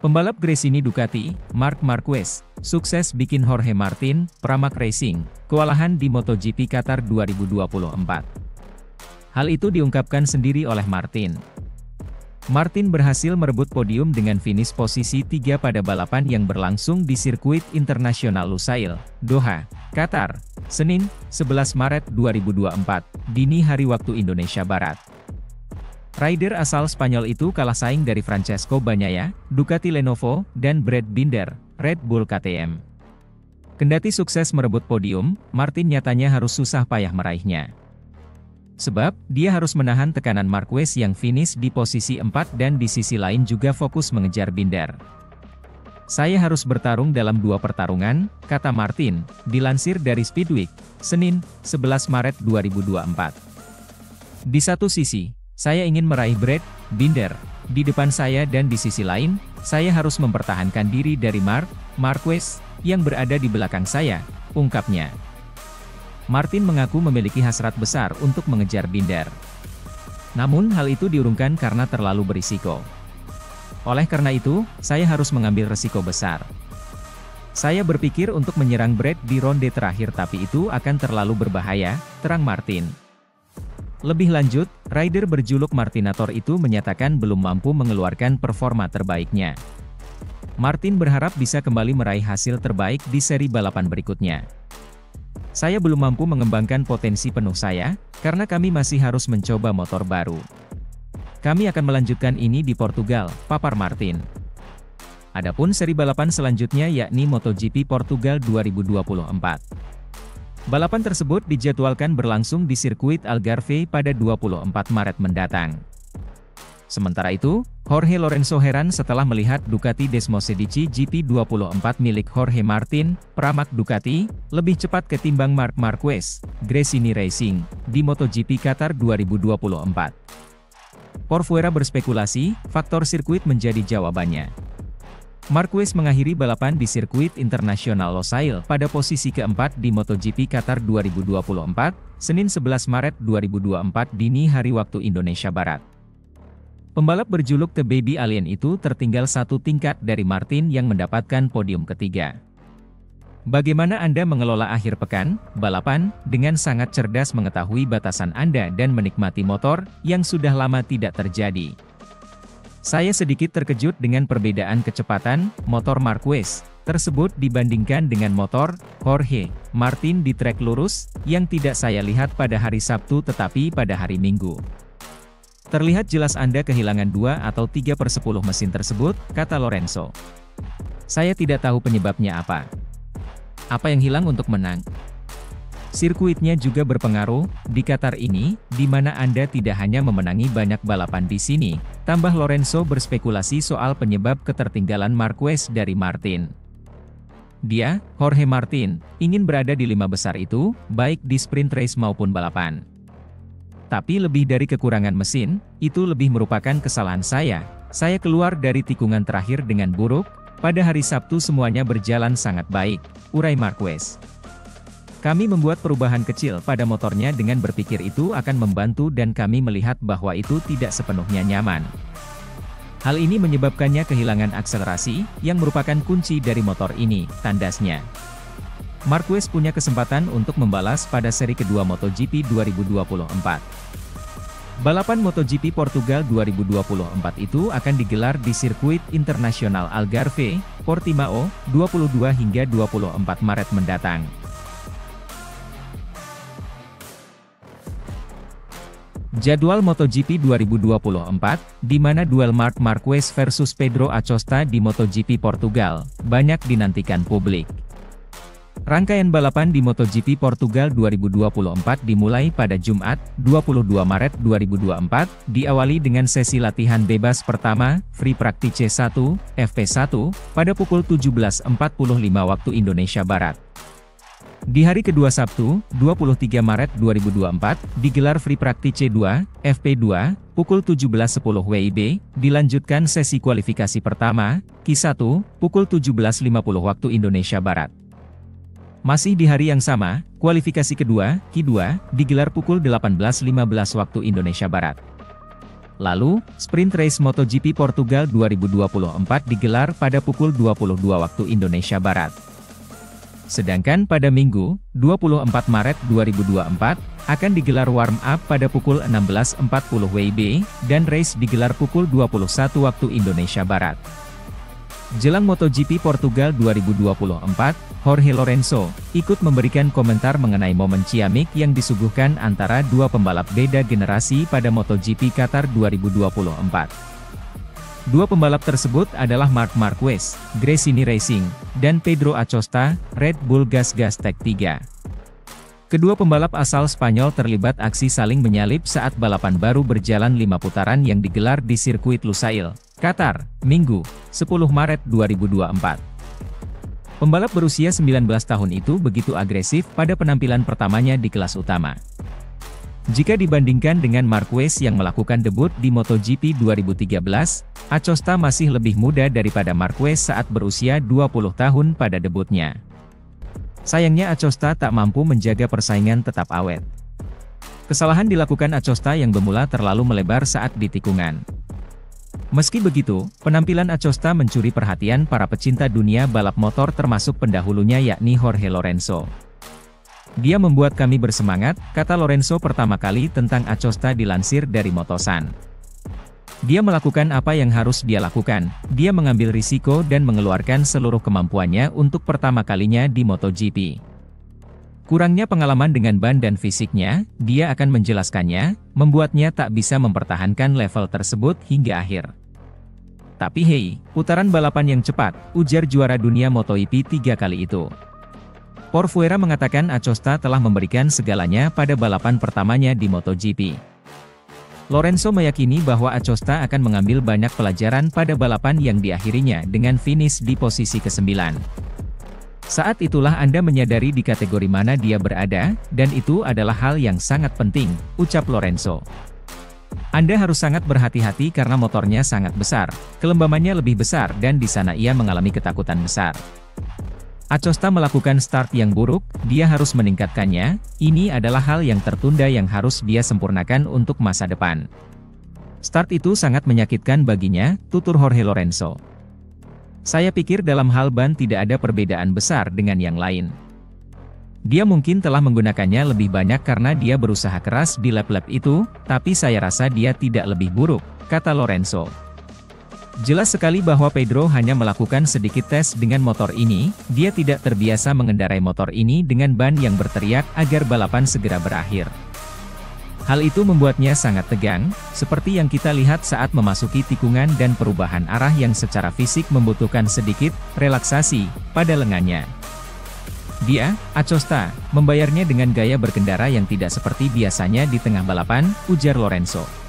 Pembalap Gresini Ducati, Marc Marquez, sukses bikin Jorge Martin, Pramac Racing, kewalahan di MotoGP Qatar 2024. Hal itu diungkapkan sendiri oleh Martin. Martin berhasil merebut podium dengan finish posisi 3 pada balapan yang berlangsung di sirkuit internasional Lusail, Doha, Qatar, Senin, 11 Maret 2024, dini hari waktu Indonesia Barat. Rider asal Spanyol itu kalah saing dari Francesco Bagnaia, Ducati Lenovo, dan Brad Binder, Red Bull KTM. Kendati sukses merebut podium, Martin nyatanya harus susah payah meraihnya. Sebab, dia harus menahan tekanan Marquez yang finish di posisi 4 dan di sisi lain juga fokus mengejar Binder. Saya harus bertarung dalam 2 pertarungan, kata Martin, dilansir dari Speedweek, Senin, 11 Maret 2024. Di satu sisi, saya ingin meraih Brad Binder di depan saya dan di sisi lain, saya harus mempertahankan diri dari Marquez yang berada di belakang saya, ungkapnya. Martin mengaku memiliki hasrat besar untuk mengejar Binder. Namun hal itu diurungkan karena terlalu berisiko. Oleh karena itu, saya harus mengambil resiko besar. Saya berpikir untuk menyerang Brad di ronde terakhir tapi itu akan terlalu berbahaya, terang Martin. Lebih lanjut, rider berjuluk Martinator itu menyatakan belum mampu mengeluarkan performa terbaiknya. Martin berharap bisa kembali meraih hasil terbaik di seri balapan berikutnya. Saya belum mampu mengembangkan potensi penuh saya, karena kami masih harus mencoba motor baru. Kami akan melanjutkan ini di Portugal, papar Martin. Adapun seri balapan selanjutnya yakni MotoGP Portugal 2024. Balapan tersebut dijadwalkan berlangsung di sirkuit Algarve pada 24 Maret mendatang. Sementara itu, Jorge Lorenzo heran setelah melihat Ducati Desmosedici GP24 milik Jorge Martin, Pramac Ducati, lebih cepat ketimbang Marc Marquez, Gresini Racing, di MotoGP Qatar 2024. Porfuera berspekulasi, faktor sirkuit menjadi jawabannya. Marquez mengakhiri balapan di sirkuit internasional Losail pada posisi keempat di MotoGP Qatar 2024, Senin 11 Maret 2024 dini hari waktu Indonesia Barat. Pembalap berjuluk The Baby Alien itu tertinggal 1 tingkat dari Martin yang mendapatkan podium ketiga. Bagaimana Anda mengelola akhir pekan, balapan, dengan sangat cerdas mengetahui batasan Anda dan menikmati motor, yang sudah lama tidak terjadi. Saya sedikit terkejut dengan perbedaan kecepatan motor Marquez tersebut dibandingkan dengan motor Jorge Martin di trek lurus, yang tidak saya lihat pada hari Sabtu tetapi pada hari Minggu. Terlihat jelas Anda kehilangan 2 atau 3/10 mesin tersebut, kata Lorenzo. Saya tidak tahu penyebabnya apa. Apa yang hilang untuk menang? Sirkuitnya juga berpengaruh, di Qatar ini, di mana Anda tidak hanya memenangi banyak balapan di sini, tambah Lorenzo berspekulasi soal penyebab ketertinggalan Marquez dari Martin. Dia, Jorge Martin, ingin berada di 5 besar itu, baik di sprint race maupun balapan. Tapi lebih dari kekurangan mesin, itu lebih merupakan kesalahan saya keluar dari tikungan terakhir dengan buruk, pada hari Sabtu semuanya berjalan sangat baik, urai Marquez. Kami membuat perubahan kecil pada motornya dengan berpikir itu akan membantu dan kami melihat bahwa itu tidak sepenuhnya nyaman. Hal ini menyebabkannya kehilangan akselerasi, yang merupakan kunci dari motor ini, tandasnya. Marquez punya kesempatan untuk membalas pada seri kedua MotoGP 2024. Balapan MotoGP Portugal 2024 itu akan digelar di sirkuit internasional Algarve, Portimao, 22 hingga 24 Maret mendatang. Jadwal MotoGP 2024, di mana duel Marc Marquez versus Pedro Acosta di MotoGP Portugal, banyak dinantikan publik. Rangkaian balapan di MotoGP Portugal 2024 dimulai pada Jumat, 22 Maret 2024, diawali dengan sesi latihan bebas pertama, Free Practice 1, FP1, pada pukul 17.45 waktu Indonesia Barat. Di hari kedua Sabtu, 23 Maret 2024, digelar Free Practice 2, FP2, pukul 17.10 WIB, dilanjutkan sesi kualifikasi pertama, Q1, pukul 17.50 waktu Indonesia Barat. Masih di hari yang sama, kualifikasi kedua, Q2, digelar pukul 18.15 waktu Indonesia Barat. Lalu, sprint race MotoGP Portugal 2024 digelar pada pukul 22 waktu Indonesia Barat. Sedangkan pada Minggu, 24 Maret 2024, akan digelar warm-up pada pukul 16.40 WIB, dan race digelar pukul 21 waktu Indonesia Barat. Jelang MotoGP Portugal 2024, Jorge Lorenzo ikut memberikan komentar mengenai momen ciamik yang disuguhkan antara dua pembalap beda generasi pada MotoGP Qatar 2024. Dua pembalap tersebut adalah Marc Marquez, Gresini Racing, dan Pedro Acosta, Red Bull Gas Tech 3. Kedua pembalap asal Spanyol terlibat aksi saling menyalip saat balapan baru berjalan 5 putaran yang digelar di sirkuit Lusail, Qatar, Minggu, 10 Maret 2024. Pembalap berusia 19 tahun itu begitu agresif pada penampilan pertamanya di kelas utama. Jika dibandingkan dengan Marquez yang melakukan debut di MotoGP 2013, Acosta masih lebih muda daripada Marquez saat berusia 20 tahun pada debutnya. Sayangnya Acosta tak mampu menjaga persaingan tetap awet. Kesalahan dilakukan Acosta yang bermula terlalu melebar saat di tikungan. Meski begitu, penampilan Acosta mencuri perhatian para pecinta dunia balap motor termasuk pendahulunya yakni Jorge Lorenzo. Dia membuat kami bersemangat, kata Lorenzo pertama kali tentang Acosta dilansir dari Motosan. Dia melakukan apa yang harus dia lakukan, dia mengambil risiko dan mengeluarkan seluruh kemampuannya untuk pertama kalinya di MotoGP. Kurangnya pengalaman dengan ban dan fisiknya, dia akan menjelaskannya, membuatnya tak bisa mempertahankan level tersebut hingga akhir. Tapi hei, putaran balapan yang cepat, ujar juara dunia MotoGP 3 kali itu. Porfuera mengatakan Acosta telah memberikan segalanya pada balapan pertamanya di MotoGP. Lorenzo meyakini bahwa Acosta akan mengambil banyak pelajaran pada balapan yang diakhirinya dengan finish di posisi ke-9. Saat itulah Anda menyadari di kategori mana dia berada, dan itu adalah hal yang sangat penting, ucap Lorenzo. Anda harus sangat berhati-hati karena motornya sangat besar, kelembamannya lebih besar dan di sana ia mengalami ketakutan besar. Acosta melakukan start yang buruk, dia harus meningkatkannya, ini adalah hal yang tertunda yang harus dia sempurnakan untuk masa depan. Start itu sangat menyakitkan baginya, tutur Jorge Lorenzo. Saya pikir dalam hal ban tidak ada perbedaan besar dengan yang lain. Dia mungkin telah menggunakannya lebih banyak karena dia berusaha keras di lap-lap itu, tapi saya rasa dia tidak lebih buruk, kata Lorenzo. Jelas sekali bahwa Pedro hanya melakukan sedikit tes dengan motor ini, dia tidak terbiasa mengendarai motor ini dengan ban yang berteriak agar balapan segera berakhir. Hal itu membuatnya sangat tegang, seperti yang kita lihat saat memasuki tikungan dan perubahan arah yang secara fisik membutuhkan sedikit relaksasi pada lengannya. Dia, Acosta, membayarnya dengan gaya berkendara yang tidak seperti biasanya di tengah balapan, ujar Lorenzo.